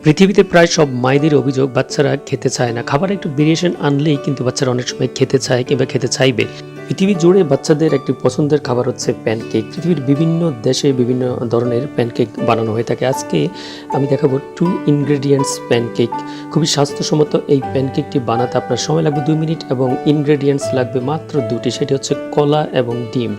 পৃথিবীতে প্রায় সব মায়েদের অভিযোগ বাচ্চারা খেতে চায় না। খাবারে একটু ভেরিয়েশন আনলেই কিন্তু বাচ্চারা অনেক সময় খেতে চায় কিংবা খেতে চাইবে। পৃথিবী জুড়ে বাচ্চাদের একটি পছন্দের খাবার হচ্ছে প্যানকেক। পৃথিবীর বিভিন্ন দেশে বিভিন্ন ধরনের প্যানকেক বানানো হয়ে থাকে। আজকে আমি দেখাবো 2 ইনগ্রেডিয়েন্টস প্যানকেক। খুবই স্বাস্থ্যসম্মত এই প্যানকেকটি বানাতে আপনার সময় লাগবে 2 মিনিট এবং ইনগ্রেডিয়েন্টস লাগবে মাত্র 2টি, সেটি হচ্ছে কলা এবং ডিম।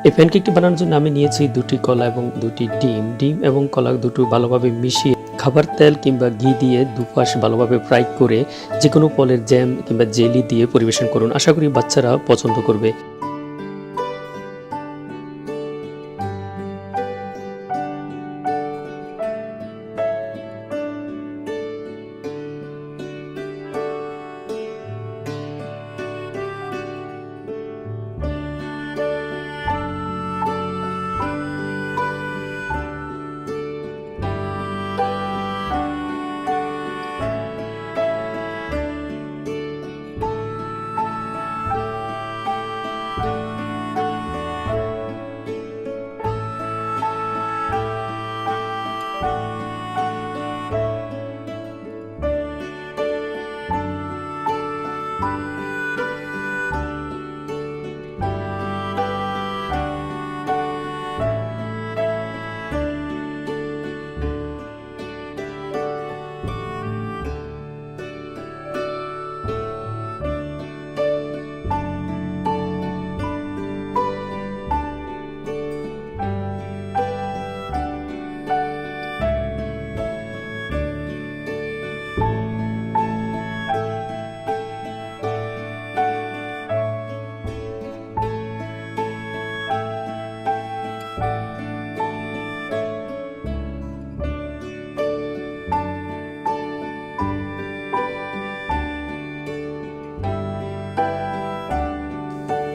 এই প্যানকেকটি বানানোর জন্য আমি নিয়েছি 2টি কলা এবং 2টি ডিম। ডিম এবং কলা দুটো ভালোভাবে মিশিয়ে খাবার তেল কিংবা ঘি দিয়ে দুপাশ ভালোভাবে ফ্রাই করে যে কোনো ফলের জ্যাম কিংবা জেলি দিয়ে পরিবেশন করুন। আশা করি বাচ্চারা পছন্দ করবে।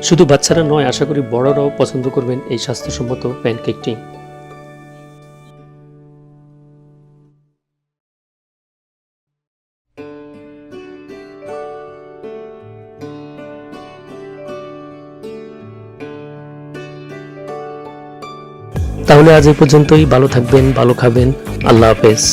শুধু বাচ্চারা নয়, আশা করি বড়রাও পছন্দ করবেন এই স্বাস্থ্যসম্মত প্যানকেকটি। তাহলে আজ এই পর্যন্তই। ভালো থাকবেন, ভালো খাবেন। আল্লাহ হাফেজ।